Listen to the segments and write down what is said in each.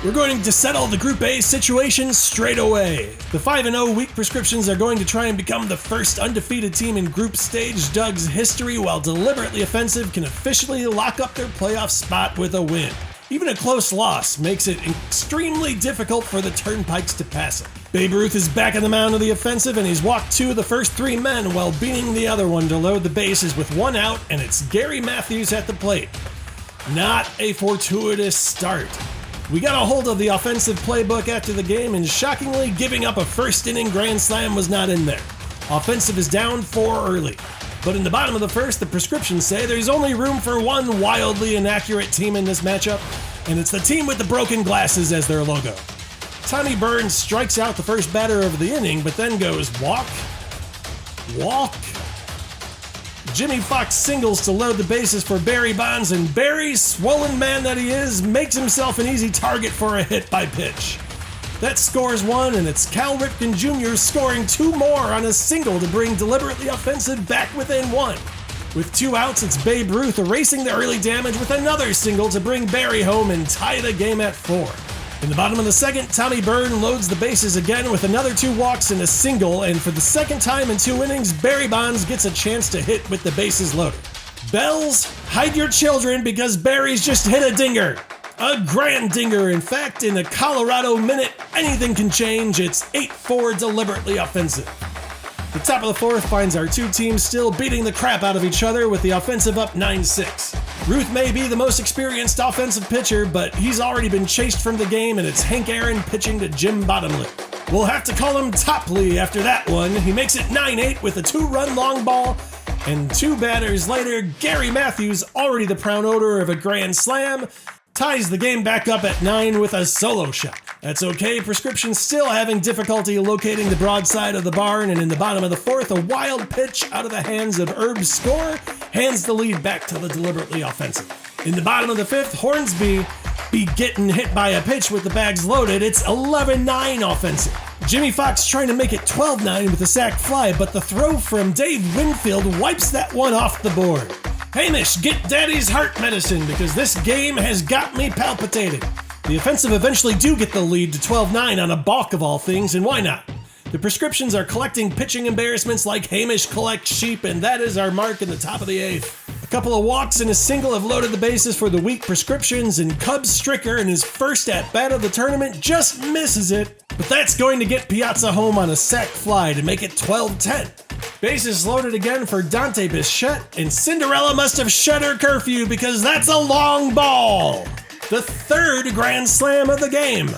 We're going to settle the Group A situation straight away. The 5-0 weak prescriptions are going to try and become the first undefeated team in group stage Doug's history, while deliberately offensive can officially lock up their playoff spot with a win. Even a close loss makes it extremely difficult for the Turnpikes to pass it. Babe Ruth is back on the mound of the offensive, and he's walked 2 of the first 3 men while beating the other one to load the bases with 1 out, and it's Gary Matthews at the plate. Not a fortuitous start. We got a hold of the offensive playbook after the game, and shockingly, giving up a first-inning grand slam was not in there. Offensive is down 4 early. But in the bottom of the first, the prescriptions say there's only room for one wildly inaccurate team in this matchup, and it's the team with the broken glasses as their logo. Tommy Burns strikes out the first batter of the inning, but then goes walk. Jimmy Fox singles to load the bases for Barry Bonds, and Barry, swollen man that he is, makes himself an easy target for a hit by pitch. That scores 1, and it's Cal Ripken Jr. scoring 2 more on a single to bring deliberately offensive back within 1. With 2 outs, it's Babe Ruth erasing the early damage with another single to bring Barry home and tie the game at 4. In the bottom of the second, Tommy Byrne loads the bases again with another 2 walks and a single, and for the second time in 2 innings, Barry Bonds gets a chance to hit with the bases loaded. Bells, hide your children because Barry's just hit a dinger. A grand dinger, in fact. In a Colorado minute, anything can change. It's 8-4 deliberately offensive. The top of the 4th finds our 2 teams still beating the crap out of each other with the offensive up 9-6. Ruth may be the most experienced offensive pitcher, but he's already been chased from the game, and it's Hank Aaron pitching to Jim Bottomley. We'll have to call him Topley after that one. He makes it 9-8 with a 2-run long ball, and 2 batters later, Gary Matthews, already the proud owner of a grand slam, ties the game back up at 9 with a solo shot. That's okay, prescription's still having difficulty locating the broadside of the barn, and in the bottom of the 4th, a wild pitch out of the hands of Herb Score hands the lead back to the deliberately offensive. In the bottom of the 5th, Hornsby be getting hit by a pitch with the bags loaded. It's 11-9 offensive. Jimmy Fox trying to make it 12-9 with a sac fly, but the throw from Dave Winfield wipes that one off the board. Hamish, get daddy's heart medicine because this game has got me palpitating. The offensive eventually do get the lead to 12-9 on a balk of all things, and why not? The prescriptions are collecting pitching embarrassments like Hamish collects sheep, and that is our mark in the top of the 8th. A couple of walks and a single have loaded the bases for the weak prescriptions, and Cubs Stricker in his first at-bat of the tournament just misses it, but that's going to get Piazza home on a sac fly to make it 12-10. Bases loaded again for Dante Bichette, and Cinderella must have shut her curfew because that's a long ball. The 3rd grand slam of the game.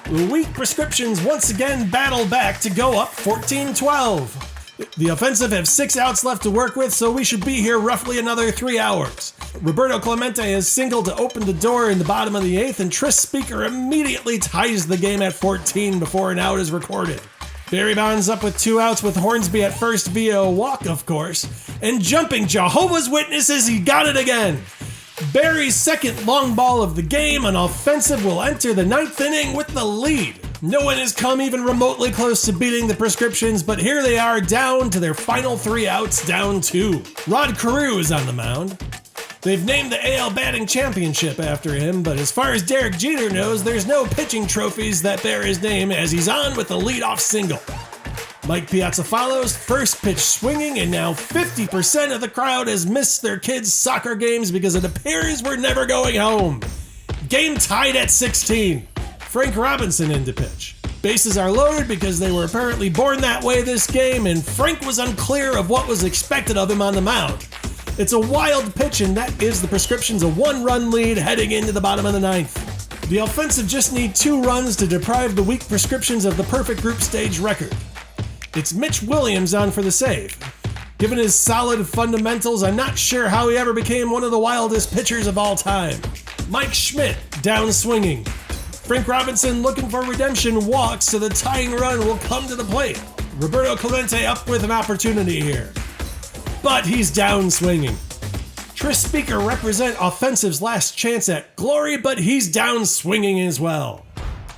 The weak prescriptions once again battle back to go up 14-12. The offensive have 6 outs left to work with, so we should be here roughly another 3 hours. Roberto Clemente has singled to open the door in the bottom of the 8th, and Tris Speaker immediately ties the game at 14 before an out is recorded. Barry Bonds up with 2 outs with Hornsby at first via a walk, of course, and jumping Jehovah's Witnesses, he got it again. Barry's second long ball of the game, an offensive, will enter the 9th inning with the lead. No one has come even remotely close to beating the prescriptions, but here they are down to their final 3 outs, down 2. Rod Carew is on the mound. They've named the AL Batting Championship after him, but as far as Derek Jeter knows, there's no pitching trophies that bear his name as he's on with the leadoff single. Mike Piazza follows, first pitch swinging, and now 50% of the crowd has missed their kids' soccer games because it appears we're never going home. Game tied at 16. Frank Robinson in to pitch. Bases are loaded because they were apparently born that way this game, and Frank was unclear of what was expected of him on the mound. It's a wild pitch, and that gives the prescriptions a 1-run lead heading into the bottom of the 9th. The offensive just need 2 runs to deprive the weak prescriptions of the perfect group stage record. It's Mitch Williams on for the save. Given his solid fundamentals, I'm not sure how he ever became one of the wildest pitchers of all time. Mike Schmidt down swinging. Frank Robinson looking for redemption walks, so the tying run will come to the plate. Roberto Clemente up with an opportunity here. But he's down swinging. Tris Speaker represent offensive's last chance at glory, but he's down swinging as well.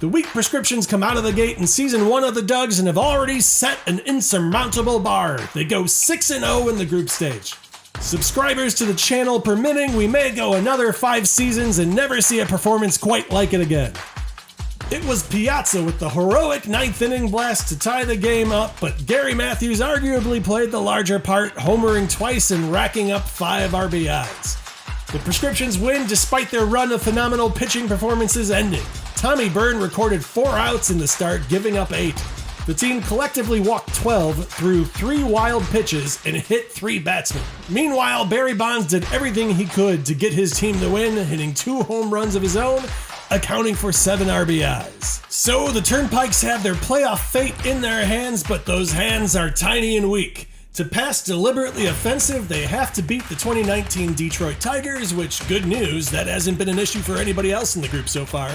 The weak prescriptions come out of the gate in season 1 of the Dugs and have already set an insurmountable bar. They go 6-0 in the group stage. Subscribers to the channel permitting, we may go another 5 seasons and never see a performance quite like it again. It was Piazza with the heroic ninth inning blast to tie the game up, but Gary Matthews arguably played the larger part, homering twice and racking up 5 RBIs. The Prescriptions win despite their run of phenomenal pitching performances ending. Tommy Byrne recorded 4 outs in the start, giving up 8. The team collectively walked 12, threw 3 wild pitches, and hit 3 batsmen. Meanwhile, Barry Bonds did everything he could to get his team the win, hitting 2 home runs of his own, accounting for 7 RBIs. So the Turnpikes have their playoff fate in their hands, but those hands are tiny and weak. To pass deliberately offensive, they have to beat the 2019 Detroit Tigers, which, good news, that hasn't been an issue for anybody else in the group so far.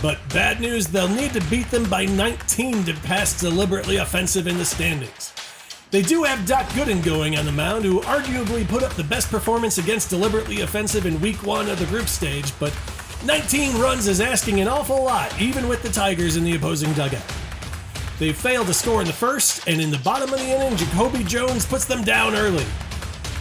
But bad news, they'll need to beat them by 19 to pass deliberately offensive in the standings. They do have Doc Gooden going on the mound, who arguably put up the best performance against deliberately offensive in week 1 of the group stage, but 19 runs is asking an awful lot, even with the Tigers in the opposing dugout. They failed to score in the first, and in the bottom of the inning, Jacoby Jones puts them down early.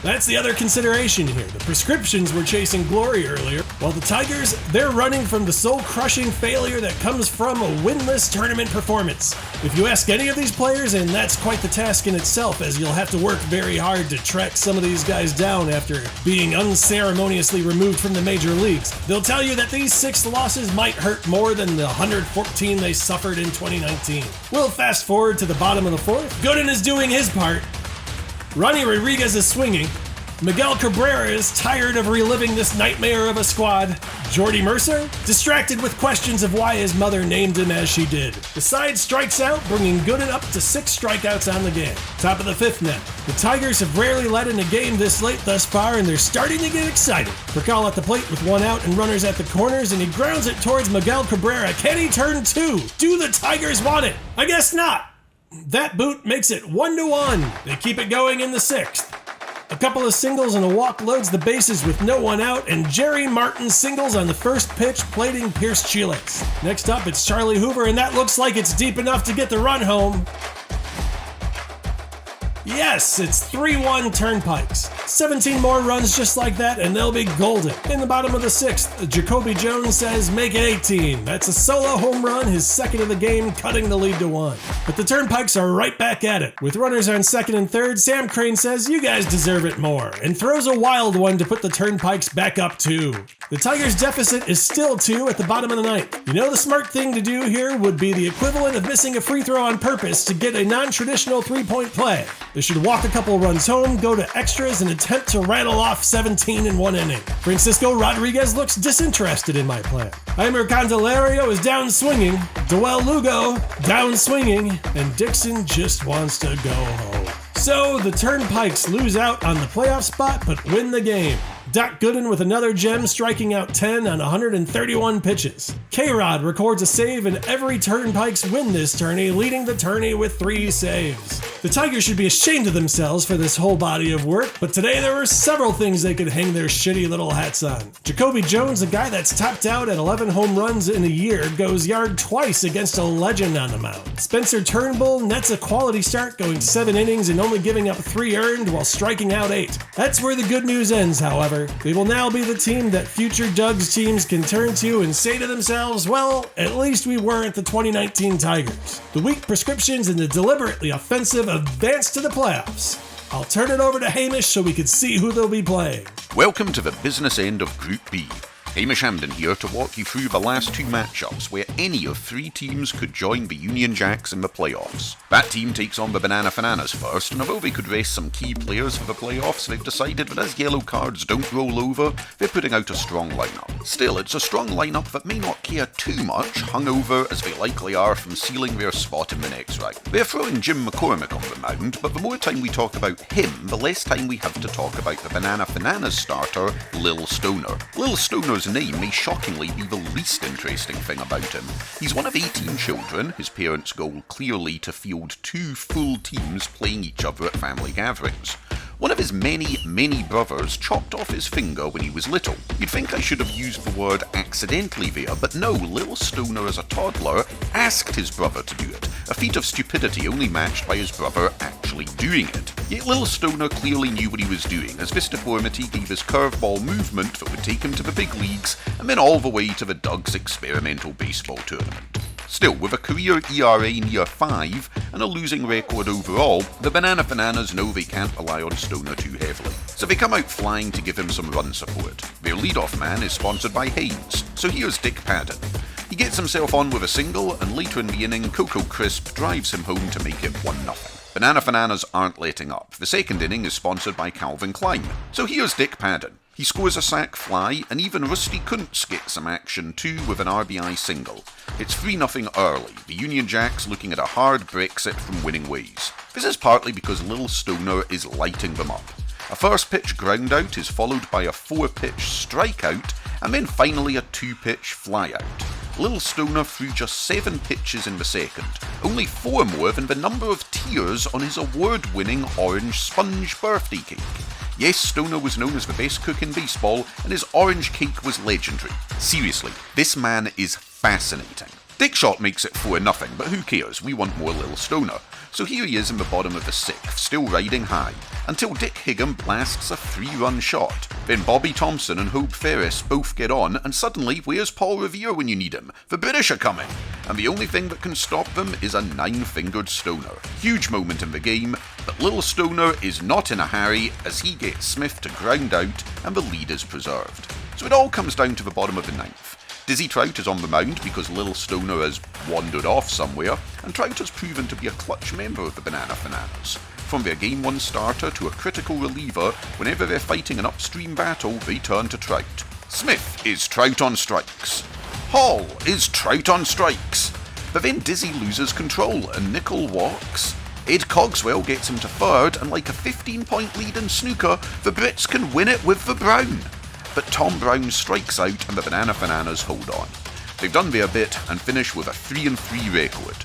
That's the other consideration here. The Prescriptions were chasing glory earlier, while the Tigers, they're running from the soul-crushing failure that comes from a winless tournament performance. If you ask any of these players, and that's quite the task in itself, as you'll have to work very hard to track some of these guys down after being unceremoniously removed from the major leagues, they'll tell you that these 6 losses might hurt more than the 114 they suffered in 2019. We'll fast forward to the bottom of the 4th. Gooden is doing his part. Ronnie Rodriguez is swinging. Miguel Cabrera is tired of reliving this nightmare of a squad. Jordy Mercer, distracted with questions of why his mother named him as she did. The side strikes out, bringing Gooden up to 6 strikeouts on the game. Top of the 5th now. The Tigers have rarely led in a game this late thus far, and they're starting to get excited. Percal at the plate with 1 out and runners at the corners, and he grounds it towards Miguel Cabrera. Can he turn 2? Do the Tigers want it? I guess not. That boot makes it 1-1. They keep it going in the 6th. A couple of singles and a walk loads the bases with no one out, and Jerry Martin singles on the first pitch, plating Pierce Chiles. Next up, it's Charlie Hoover, and that looks like it's deep enough to get the run home. Yes, it's 3-1 Turnpikes. 17 more runs just like that, and they'll be golden. In the bottom of the 6th, Jacoby Jones says, make it 18. That's a solo home run, his 2nd of the game, cutting the lead to 1. But the Turnpikes are right back at it. With runners on 2nd and 3rd, Sam Crane says, you guys deserve it more, and throws a wild one to put the Turnpikes back up 2. The Tigers' deficit is still 2 at the bottom of the 9th. You know the smart thing to do here would be the equivalent of missing a free throw on purpose to get a non-traditional 3-point play. They should walk a couple runs home, go to extras, and attempt to rattle off 17 in 1 inning. Francisco Rodriguez looks disinterested in my plan. Heimer Candelario is down swinging, Doel Lugo down swinging, and Dixon just wants to go home. So the Turnpikes lose out on the playoff spot but win the game. Doc Gooden with another gem, striking out 10 on 131 pitches. K-Rod records a save, and every Turnpikes win this tourney, leading the tourney with 3 saves. The Tigers should be ashamed of themselves for this whole body of work, but today there were several things they could hang their shitty little hats on. Jacoby Jones, a guy that's topped out at 11 home runs in a year, goes yard twice against a legend on the mound. Spencer Turnbull nets a quality start, going 7 innings and only giving up 3 earned while striking out 8. That's where the good news ends, however. They will now be the team that future Doug's teams can turn to and say to themselves, well, at least we weren't the 2019 Tigers. The weak Prescriptions and the deliberately offensive advance to the playoffs. I'll turn it over to Hamish so we can see who they'll be playing. Welcome to the business end of Group B. Hamish Hamden here to walk you through the last 2 matchups where any of 3 teams could join the Union Jacks in the playoffs. That team takes on the Banana Fananas first, and although they could race some key players for the playoffs, they've decided that as yellow cards don't roll over, they're putting out a strong lineup. Still, it's a strong lineup that may not care too much, hungover as they likely are from sealing their spot in the next round. They're throwing Jim McCormick on the mound, but the more time we talk about him, the less time we have to talk about the Banana Fananas starter, Lil Stoner. Lil Stoner's name may shockingly be the least interesting thing about him. He's one of 18 children, his parents' goal clearly to field 2 full teams playing each other at family gatherings. One of his many brothers chopped off his finger when he was little. You'd think I should have used the word accidentally there, but no, Little Stoner as a toddler asked his brother to do it, a feat of stupidity only matched by his brother actually doing it. Yet Little Stoner clearly knew what he was doing, as this deformity gave his curveball movement that would take him to the big leagues and then all the way to the Doug's experimental baseball tournament. Still, with a career ERA near 5 and a losing record overall, the Banana Fananas know they can't rely on Stoner too heavily, so they come out flying to give him some run support. Their leadoff man is sponsored by Haynes, so here's Dick Padden. He gets himself on with a single, and later in the inning, Coco Crisp drives him home to make it 1-0. Banana Fananas aren't letting up. The second inning is sponsored by Calvin Klein, so here's Dick Padden. He scores a sac fly, and even Rusty Kuntz gets some action too with an RBI single. It's 3-0 early, the Union Jacks looking at a hard Brexit from winning ways. This is partly because Little Stoner is lighting them up. A first pitch ground out is followed by a 4-pitch strikeout, and then finally a 2-pitch flyout. Little Stoner threw just 7 pitches in the second, only 4 more than the number of tears on his award-winning orange sponge birthday cake. Yes, Stoner was known as the best cook in baseball, and his orange cake was legendary. Seriously, this man is fascinating. Dick Shot makes it 4-0, but who cares, we want more Little Stoner. So here he is in the bottom of the 6th, still riding high, until Dick Higham blasts a 3-run shot. Then Bobby Thompson and Hope Ferris both get on, and suddenly, where's Paul Revere when you need him? The British are coming! And the only thing that can stop them is a 9-fingered Stoner. Huge moment in the game, but Little Stoner is not in a hurry as he gets Smith to ground out and the lead is preserved. So it all comes down to the bottom of the 9th. Dizzy Trout is on the mound because Little Stoner has wandered off somewhere, and Trout has proven to be a clutch member of the Banana Fananas. From their Game 1 starter to a critical reliever, whenever they're fighting an upstream battle, they turn to Trout. Smith is Trout on strikes. Hall is Trout on strikes. But then Dizzy loses control and Nickel walks. Ed Cogswell gets him to third, and like a 15-point lead in snooker, the Brits can win it with the Brown. But Tom Brown strikes out and the Banana Fananas hold on. They've done their bit and finish with a 3-3 record.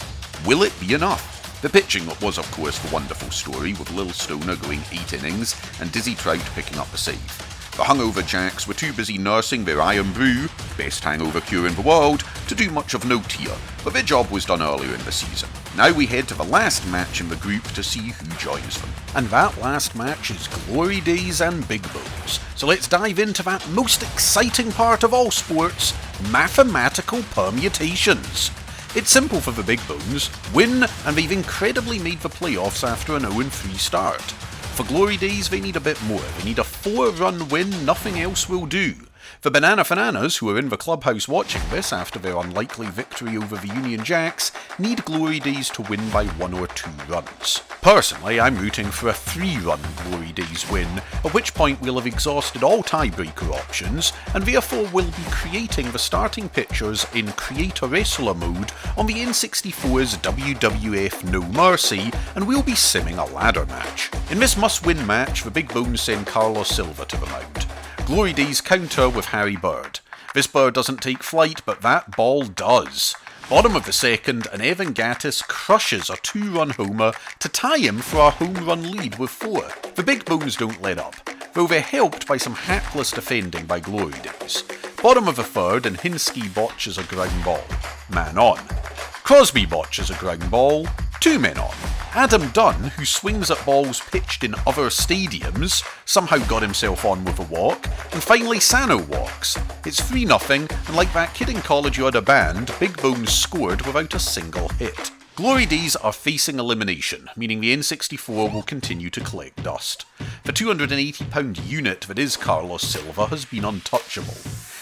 Will it be enough? The pitching was of course the wonderful story, with Little Stoner going 8 innings and Dizzy Trout picking up the save. The hungover Jacks were too busy nursing their iron brew, best hangover cure in the world, to do much of note here, but their job was done earlier in the season. Now we head to the last match in the group to see who joins them. And that last match is Glory Days and Big Bones. So let's dive into that most exciting part of all sports, mathematical permutations. It's simple for the Big Bones, win, and they've incredibly made the playoffs after an 0-3 start. For Glory Days, they need a bit more. They need a 4-run win, nothing else will do. The Banana Fananas, who are in the clubhouse watching this after their unlikely victory over the Union Jacks, need Glory Days to win by 1 or 2 runs. Personally, I'm rooting for a 3-run Glory Days win, at which point we'll have exhausted all tiebreaker options, and therefore will be creating the starting pitchers in Creator Wrestler mode on the N64's WWF No Mercy, and we'll be simming a ladder match. In this must-win match, the Big Bones send Carlos Silva to the mound. Glory Days counter with Harry Bird. This bird doesn't take flight, but that ball does. Bottom of the second, and Evan Gattis crushes a 2-run homer to tie him for a home run lead with 4. The Big Bones don't let up, though they're helped by some hapless defending by Glory Days. Bottom of the third, and Hinsky botches a ground ball. Man on. Crosby botches a ground ball. 2 men on. Adam Dunn, who swings at balls pitched in other stadiums, somehow got himself on with a walk, and finally Sano walks. It's 3-0, and like that kid in college who had a band, Big Bones scored without a single hit. Glory Days are facing elimination, meaning the N64 will continue to collect dust. The 280-pound unit that is Carlos Silva has been untouchable.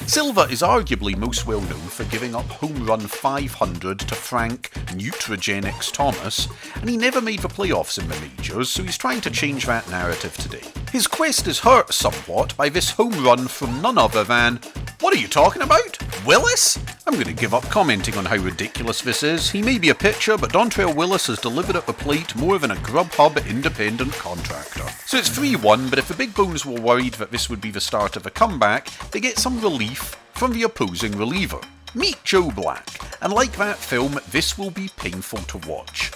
Silva is arguably most well known for giving up home run 500 to Frank Nutrigenics Thomas, and he never made the playoffs in the majors, so he's trying to change that narrative today. His quest is hurt somewhat by this home run from none other than... What are you talking about? Willis? I'm going to give up commenting on how ridiculous this is. He may be a pitcher, but Dontrell Willis has delivered at the plate more than a Grubhub independent contractor. So it's 3-1, but if the Big Bones were worried that this would be the start of a comeback, they get some relief from the opposing reliever. Meet Joe Black, and like that film, this will be painful to watch.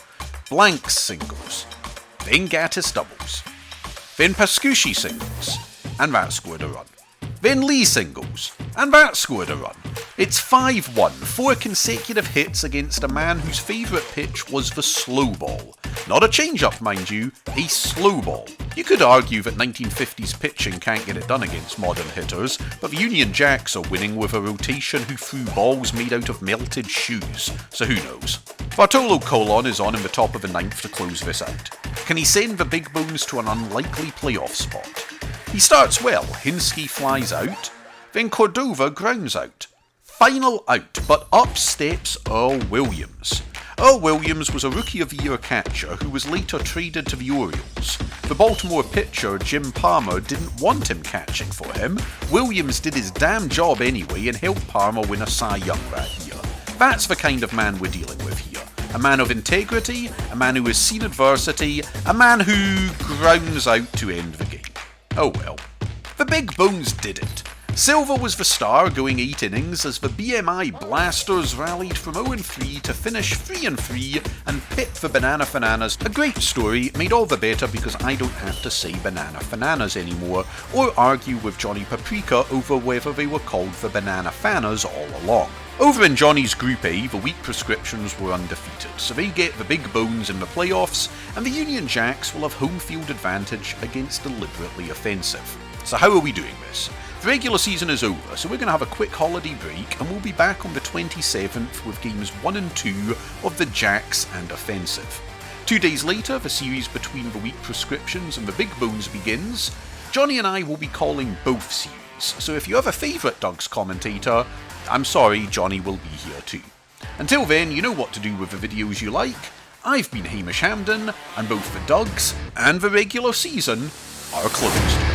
Blanks singles, then Gattis doubles, Then Pascucci singles, and that scored a run. Then Lee singles, and that scored a run. It's 5-1, 4 consecutive hits against a man whose favourite pitch was the slow ball. Not a change-up, mind you, a slow ball. You could argue that 1950s pitching can't get it done against modern hitters, but the Union Jacks are winning with a rotation who threw balls made out of melted shoes, so who knows. Bartolo Colon is on in the top of the 9th to close this out. Can he send the Big Bones to an unlikely playoff spot? He starts well, Hinsky flies out, then Cordova grounds out. Final out, but up steps Earl Williams. Earl Williams was a Rookie of the Year catcher who was later traded to the Orioles. The Baltimore pitcher Jim Palmer didn't want him catching for him. Williams did his damn job anyway and helped Palmer win a Cy Young that year. That's the kind of man we're dealing with here. A man of integrity, a man who has seen adversity, a man who grounds out to end the game. Oh well. The Big Bones did it. Silva was the star, going 8 innings as the BMI Blasters rallied from 0-3 to finish 3-3 and pit the Banana Fananas. A great story, made all the better because I don't have to say Banana Fananas anymore, or argue with Johnny Paprika over whether they were called the Banana Fanas all along. Over in Johnny's Group A, the weak prescriptions were undefeated, so they get the Big Bones in the playoffs, and the Union Jacks will have home field advantage against deliberately offensive. So how are we doing this? The regular season is over, so we're going to have a quick holiday break, and we'll be back on the 27th with games 1 and 2 of the Jacks and Offensive. 2 days later, the series between the weak prescriptions and the Big Bones begins. Johnny and I will be calling both series, so if you have a favourite Doug's commentator, I'm sorry, Johnny will be here too. Until then, you know what to do with the videos you like. I've been Hamish Hamden, and both the Dougs and the regular season are closed.